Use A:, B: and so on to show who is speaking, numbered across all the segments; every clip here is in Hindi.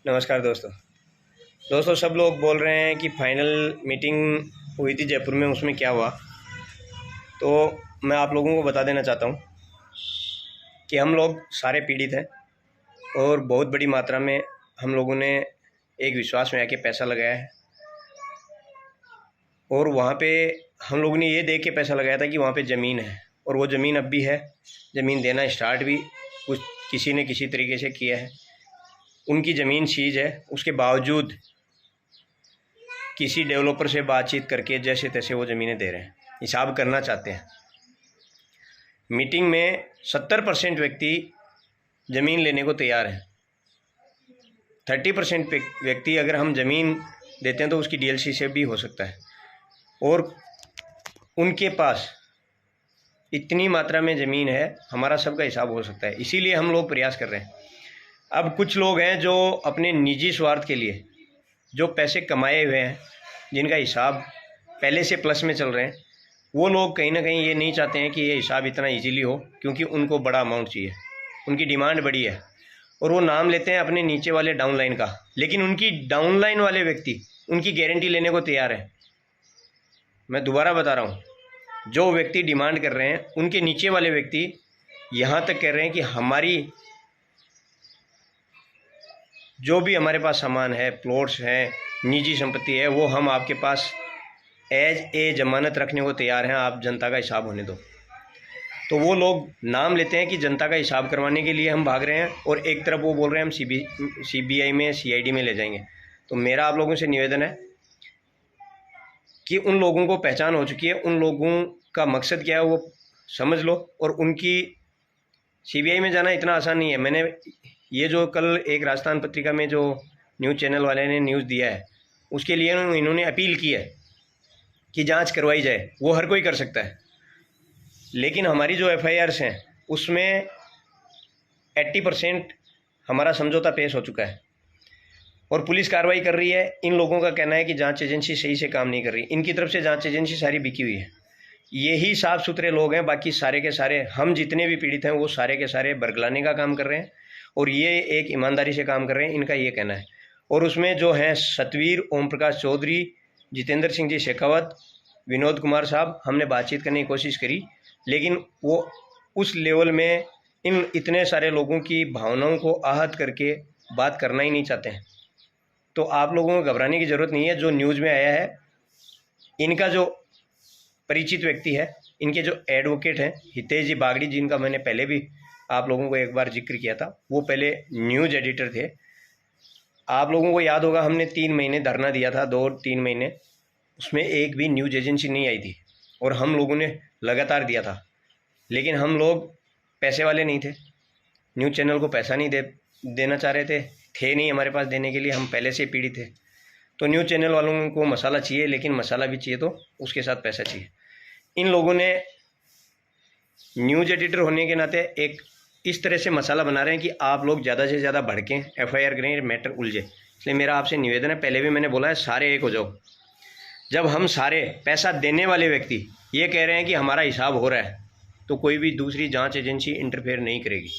A: नमस्कार दोस्तों सब लोग बोल रहे हैं कि फाइनल मीटिंग हुई थी जयपुर में, उसमें क्या हुआ। तो मैं आप लोगों को बता देना चाहता हूँ कि हम लोग सारे पीड़ित हैं और बहुत बड़ी मात्रा में हम लोगों ने एक विश्वास में आके पैसा लगाया है। और वहाँ पे हम लोगों ने ये देख के पैसा लगाया था कि वहाँ पे ज़मीन है, और वो ज़मीन अब भी है। ज़मीन देना स्टार्ट भी कुछ किसी ने किसी तरीके से किया है। उनकी ज़मीन सीज है, उसके बावजूद किसी डेवलपर से बातचीत करके जैसे तैसे वो ज़मीनें दे रहे हैं, हिसाब करना चाहते हैं। मीटिंग में 70% व्यक्ति ज़मीन लेने को तैयार हैं। 30% व्यक्ति अगर हम ज़मीन देते हैं तो उसकी डीएलसी से भी हो सकता है। और उनके पास इतनी मात्रा में ज़मीन है, हमारा सबका हिसाब हो सकता है। इसीलिए हम लोग प्रयास कर रहे हैं। अब कुछ लोग हैं जो अपने निजी स्वार्थ के लिए जो पैसे कमाए हुए हैं, जिनका हिसाब पहले से प्लस में चल रहे हैं, वो लोग कहीं ना कहीं ये नहीं चाहते हैं कि ये हिसाब इतना इजीली हो, क्योंकि उनको बड़ा अमाउंट चाहिए, उनकी डिमांड बड़ी है। और वो नाम लेते हैं अपने नीचे वाले डाउनलाइन का, लेकिन उनकी डाउनलाइन वाले व्यक्ति उनकी गारंटी लेने को तैयार है। मैं दोबारा बता रहा हूँ, जो व्यक्ति डिमांड कर रहे हैं उनके नीचे वाले व्यक्ति यहाँ तक कह रहे हैं कि हमारी जो भी हमारे पास सामान है, प्लॉट्स हैं, निजी संपत्ति है, वो हम आपके पास एज ए जमानत रखने को तैयार हैं, आप जनता का हिसाब होने दो। तो वो लोग नाम लेते हैं कि जनता का हिसाब करवाने के लिए हम भाग रहे हैं, और एक तरफ वो बोल रहे हैं हम सीबीआई में, सीआईडी में ले जाएंगे। तो मेरा आप लोगों से निवेदन है कि उन लोगों को पहचान हो चुकी है, उन लोगों का मकसद क्या है वो समझ लो। और उनकी सीबीआई में जाना इतना आसान नहीं है। मैंने ये जो कल एक राजस्थान पत्रिका में जो न्यूज़ चैनल वाले ने न्यूज़ दिया है, उसके लिए इन्होंने अपील की है कि जांच करवाई जाए। वो हर कोई कर सकता है, लेकिन हमारी जो एफआईआर्स हैं उसमें 80% हमारा समझौता पेश हो चुका है और पुलिस कार्रवाई कर रही है। इन लोगों का कहना है कि जांच एजेंसी सही से काम नहीं कर रही, इनकी तरफ से जांच एजेंसी सारी बिकी हुई है। यही साफ़ सुथरे लोग हैं, बाकी सारे के सारे हम जितने भी पीड़ित हैं वो सारे के सारे बरगलाने का काम कर रहे हैं, और ये एक ईमानदारी से काम कर रहे हैं, इनका ये कहना है। और उसमें जो हैं सतवीर, ओम प्रकाश चौधरी, जितेंद्र सिंह जी शेखावत, विनोद कुमार साहब, हमने बातचीत करने की कोशिश करी, लेकिन वो उस लेवल में इन इतने सारे लोगों की भावनाओं को आहत करके बात करना ही नहीं चाहते हैं। तो आप लोगों को घबराने की ज़रूरत नहीं है। जो न्यूज़ में आया है, इनका जो परिचित व्यक्ति है, इनके जो एडवोकेट हैं हितेश जी बागड़ी, जिनका मैंने पहले भी आप लोगों को एक बार जिक्र किया था, वो पहले न्यूज़ एडिटर थे। आप लोगों को याद होगा, हमने 3 महीने धरना दिया था, 2-3 महीने, उसमें एक भी न्यूज़ एजेंसी नहीं आई थी, और हम लोगों ने लगातार दिया था। लेकिन हम लोग पैसे वाले नहीं थे, न्यूज़ चैनल को पैसा नहीं देना चाह रहे थे नहीं हमारे पास देने के लिए, हम पहले से पीड़ित थे। तो न्यूज़ चैनल वालों को मसाला चाहिए, लेकिन मसाला भी चाहिए तो उसके साथ पैसा चाहिए। इन लोगों ने न्यूज़ एडिटर होने के नाते एक इस तरह से मसाला बना रहे हैं कि आप लोग ज़्यादा से ज़्यादा भड़कें, एफआईआर करें, मैटर उलझे। इसलिए मेरा आपसे निवेदन है, पहले भी मैंने बोला है, सारे एक हो जाओ। जब हम सारे पैसा देने वाले व्यक्ति ये कह रहे हैं कि हमारा हिसाब हो रहा है, तो कोई भी दूसरी जांच एजेंसी इंटरफेयर नहीं करेगी।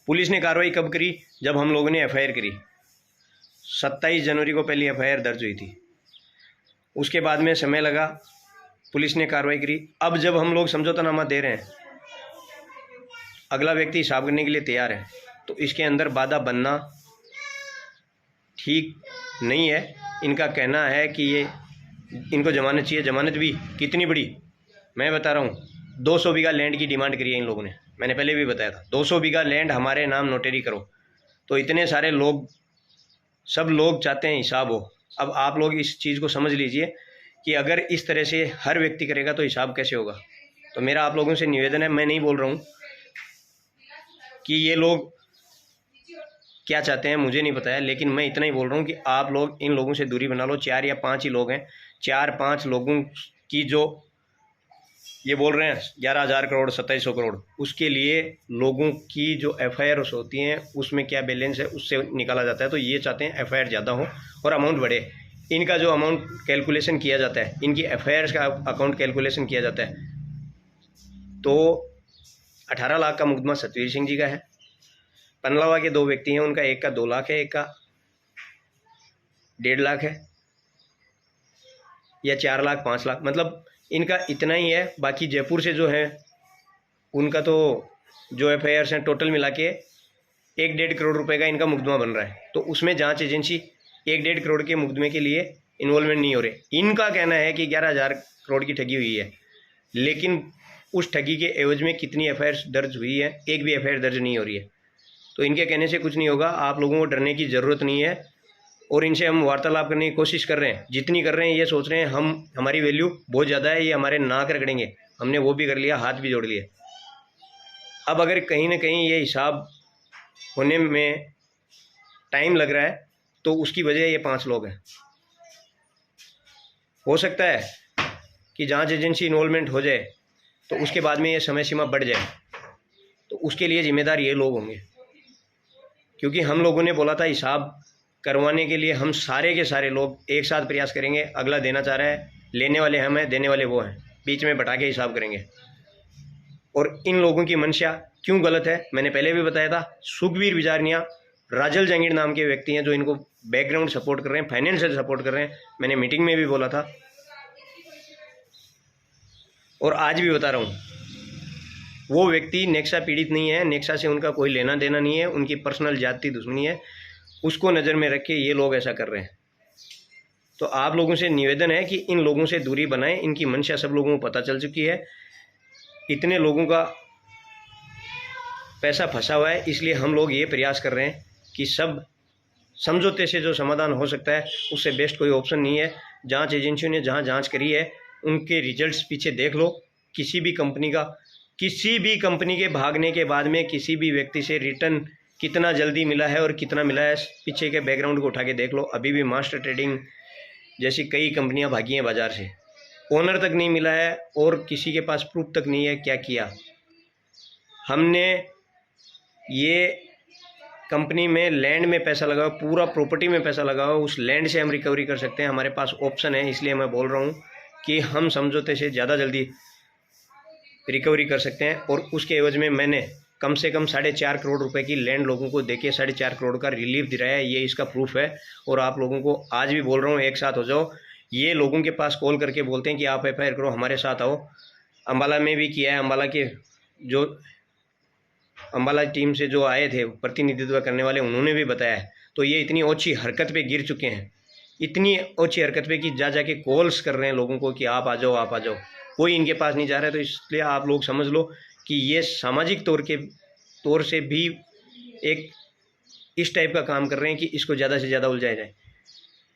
A: पुलिस ने कार्रवाई कब करी? जब हम लोगों ने एफआईआर करी। 27 जनवरी को पहली एफआईआर दर्ज हुई थी, उसके बाद में समय लगा, पुलिस ने कार्रवाई करी। अब जब हम लोग समझौतानामा दे रहे हैं, अगला व्यक्ति हिसाब करने के लिए तैयार है, तो इसके अंदर बाधा बनना ठीक नहीं है। इनका कहना है कि ये इनको जमानत चाहिए। जमानत भी कितनी बड़ी, मैं बता रहा हूँ, 200 बीघा लैंड की डिमांड करी है इन लोगों ने। मैंने पहले भी बताया था, 200 बीघा लैंड हमारे नाम नोटरी करो। तो इतने सारे लोग, सब लोग चाहते हैं हिसाब हो। अब आप लोग इस चीज़ को समझ लीजिए कि अगर इस तरह से हर व्यक्ति करेगा तो हिसाब कैसे होगा। तो मेरा आप लोगों से निवेदन है, मैं नहीं बोल रहा हूँ कि ये लोग क्या चाहते हैं, मुझे नहीं पता है, लेकिन मैं इतना ही बोल रहा हूँ कि आप लोग इन लोगों से दूरी बना लो। 4 या 5 ही लोग हैं, 4-5 लोगों की जो ये बोल रहे हैं 11,000 करोड़, 2700 करोड़, उसके लिए लोगों की जो एफआईआर होती हैं उसमें क्या बैलेंस है उससे निकाला जाता है। तो ये चाहते हैं एफआईआर ज़्यादा हो और अमाउंट बढ़े। इनका जो अमाउंट कैलकुलेशन किया जाता है, इनकी एफआईआर का अकाउंट कैलकुलेशन किया जाता है, तो 18 लाख का मुकदमा सतवीर सिंह जी का है, पनलावा के 2 व्यक्ति हैं, उनका एक का 2 लाख है, एक का 1.5 लाख है, या 4 लाख 5 लाख, मतलब इनका इतना ही है। बाकी जयपुर से जो है उनका तो जो FIRs हैं टोटल मिला के 1-1.5 करोड़ रुपए का इनका मुकदमा बन रहा है। तो उसमें जांच एजेंसी 1-1.5 करोड़ के मुकदमे के लिए इन्वॉल्वमेंट नहीं हो रही। इनका कहना है कि 11,000 करोड़ की ठगी हुई है, लेकिन उस ठगी के एवज में कितनी FIRs दर्ज हुई है, एक भी FIR दर्ज नहीं हो रही है। तो इनके कहने से कुछ नहीं होगा, आप लोगों को डरने की ज़रूरत नहीं है। और इनसे हम वार्तालाप करने की कोशिश कर रहे हैं, जितनी कर रहे हैं। ये सोच रहे हैं हमारी वैल्यू बहुत ज़्यादा है, ये हमारे नाक रगड़ेंगे। हमने वो भी कर लिया, हाथ भी जोड़ लिए। अब अगर कहीं ना कहीं ये हिसाब होने में टाइम लग रहा है तो उसकी वजह ये 5 लोग हैं। हो सकता है कि जांच एजेंसी इन्वॉल्वमेंट हो जाए तो उसके बाद में ये समय सीमा बढ़ जाए, तो उसके लिए जिम्मेदार ये लोग होंगे। क्योंकि हम लोगों ने बोला था हिसाब करवाने के लिए हम सारे के सारे लोग एक साथ प्रयास करेंगे। अगला देना चाह रहा है, लेने वाले हम हैं, देने वाले वो हैं, बीच में बटा के हिसाब करेंगे। और इन लोगों की मंशा क्यों गलत है मैंने पहले भी बताया था। सुखबीर बिजारनिया, राजल जहांगीर नाम के व्यक्ति हैं जो इनको बैकग्राउंड सपोर्ट कर रहे हैं, फाइनेंशियल सपोर्ट कर रहे हैं। मैंने मीटिंग में भी बोला था और आज भी बता रहा हूँ, वो व्यक्ति नेक्सा पीड़ित नहीं है, नेक्सा से उनका कोई लेना देना नहीं है, उनकी पर्सनल जाति दुश्मनी है। उसको नज़र में रख के ये लोग ऐसा कर रहे हैं। तो आप लोगों से निवेदन है कि इन लोगों से दूरी बनाएं। इनकी मंशा सब लोगों को पता चल चुकी है, इतने लोगों का पैसा फंसा हुआ है। इसलिए हम लोग ये प्रयास कर रहे हैं कि सब समझौते से जो समाधान हो सकता है, उससे बेस्ट कोई ऑप्शन नहीं है। जांच एजेंसियों ने जहां जांच करी है उनके रिजल्ट्स पीछे देख लो। किसी भी कंपनी के भागने के बाद में किसी भी व्यक्ति से रिटर्न कितना जल्दी मिला है और कितना मिला है, पीछे के बैकग्राउंड को उठा के देख लो। अभी भी मास्टर ट्रेडिंग जैसी कई कंपनियां भागी हैं बाज़ार से, ओनर तक नहीं मिला है और किसी के पास प्रूफ तक नहीं है क्या किया। हमने ये कंपनी में लैंड में पैसा लगाओ, पूरा प्रॉपर्टी में पैसा लगाओ, उस लैंड से हम रिकवरी कर सकते हैं, हमारे पास ऑप्शन है। इसलिए मैं बोल रहा हूँ कि हम समझौते से ज़्यादा जल्दी रिकवरी कर सकते हैं। और उसके एवज में मैंने कम से कम 4.5 करोड़ रुपए की लैंड लोगों को देके 4.5 करोड़ का रिलीफ दिलाया है। ये इसका प्रूफ है। और आप लोगों को आज भी बोल रहा हूँ, एक साथ हो जाओ। ये लोगों के पास कॉल करके बोलते हैं कि आप FIR करो, हमारे साथ आओ। अम्बाला में भी किया है, अम्बाला टीम से जो आए थे प्रतिनिधित्व करने वाले, उन्होंने भी बताया है। तो ये इतनी ओछी हरकत पे गिर चुके हैं, इतनी ओछी हरकत पे कि जा जाके कॉल्स कर रहे हैं लोगों को कि आप आ जाओ, आप आ जाओ। कोई इनके पास नहीं जा रहा है। तो इसलिए आप लोग समझ लो कि ये सामाजिक तौर से भी एक इस टाइप का काम कर रहे हैं कि इसको ज़्यादा से ज़्यादा उलझाया जाए।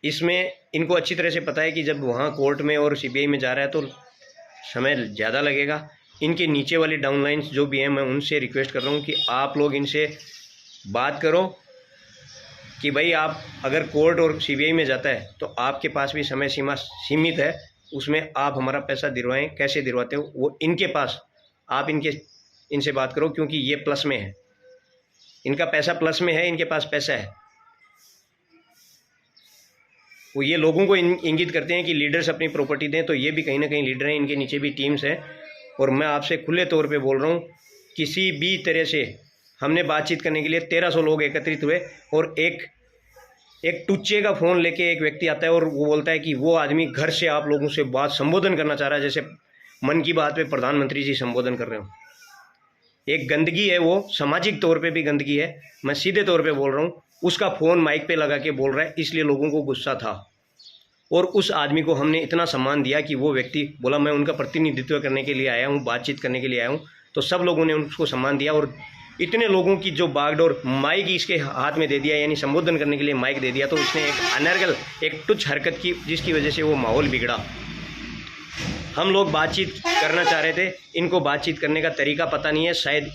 A: इसमें इनको अच्छी तरह से पता है कि जब वहाँ कोर्ट में और CBI में जा रहा है तो समय ज़्यादा लगेगा। इनके नीचे वाली डाउनलाइंस जो भी हैं, मैं उनसे रिक्वेस्ट कर रहा हूँ कि आप लोग इनसे बात करो कि भाई आप अगर कोर्ट और CBI में जाता है तो आपके पास भी समय सीमा सीमित है, उसमें आप हमारा पैसा दिलवाएं। कैसे दिलवाते हो वो इनके पास, आप इनसे बात करो, क्योंकि ये प्लस में है, इनका पैसा प्लस में है, इनके पास पैसा है। वो ये लोगों को इंगित करते हैं कि लीडर्स अपनी प्रॉपर्टी दें, तो ये भी कहीं ना कहीं लीडर हैं, इनके नीचे भी टीम्स हैं। और मैं आपसे खुले तौर पे बोल रहा हूँ, किसी भी तरह से हमने बातचीत करने के लिए 1300 लोग एकत्रित हुए और एक टुच्चे का फ़ोन लेके एक व्यक्ति आता है और वो बोलता है कि वो आदमी घर से आप लोगों से बात संबोधन करना चाह रहा है, जैसे मन की बात पे प्रधानमंत्री जी संबोधन कर रहे हो। एक गंदगी है, वो सामाजिक तौर पे भी गंदगी है। मैं सीधे तौर पे बोल रहा हूँ, उसका फ़ोन माइक पे लगा के बोल रहा है, इसलिए लोगों को गुस्सा था। और उस आदमी को हमने इतना सम्मान दिया कि वो व्यक्ति बोला मैं उनका प्रतिनिधित्व करने के लिए आया हूँ, बातचीत करने के लिए आया हूँ। तो सब लोगों ने उसको सम्मान दिया और इतने लोगों की जो बागडोर माइक इसके हाथ में दे दिया, यानी संबोधन करने के लिए माइक दे दिया, तो उसने एक अनर्गल, एक तुच्छ हरकत की, जिसकी वजह से वो माहौल बिगड़ा। हम लोग बातचीत करना चाह रहे थे, इनको बातचीत करने का तरीका पता नहीं है, शायद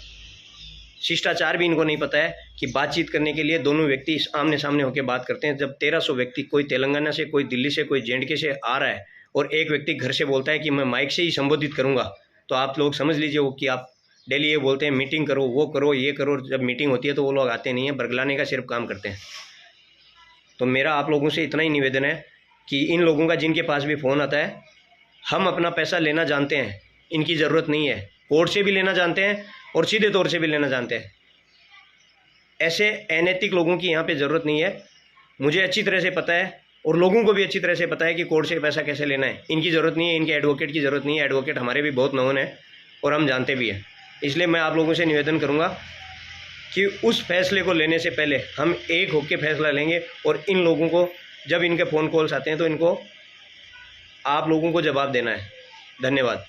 A: शिष्टाचार भी इनको नहीं पता है कि बातचीत करने के लिए दोनों व्यक्ति आमने सामने होकर बात करते हैं। जब 1300 व्यक्ति, कोई तेलंगाना से, कोई दिल्ली से, कोई JNK से आ रहा है और एक व्यक्ति घर से बोलता है कि मैं माइक से ही संबोधित करूंगा, तो आप लोग समझ लीजिए वो कि आप डेली ये बोलते हैं मीटिंग करो, वो करो, ये करो। जब मीटिंग होती है तो वो लोग आते नहीं हैं, बरगलाने का सिर्फ काम करते हैं। तो मेरा आप लोगों से इतना ही निवेदन है कि इन लोगों का जिनके पास भी फ़ोन आता है, हम अपना पैसा लेना जानते हैं, इनकी ज़रूरत नहीं है। कोर्ट से भी लेना जानते हैं और सीधे तौर से भी लेना जानते हैं। ऐसे अनैतिक लोगों की यहाँ पे ज़रूरत नहीं है। मुझे अच्छी तरह से पता है और लोगों को भी अच्छी तरह से पता है कि कोर्ट से पैसा कैसे लेना है। इनकी ज़रूरत नहीं है, इनके एडवोकेट की ज़रूरत नहीं है। एडवोकेट हमारे भी बहुत नोन है और हम जानते भी हैं। इसलिए मैं आप लोगों से निवेदन करूँगा कि उस फैसले को लेने से पहले हम एक होकर फैसला लेंगे और इन लोगों को जब इनके फ़ोन कॉल्स आते हैं तो इनको आप लोगों को जवाब देना है। धन्यवाद।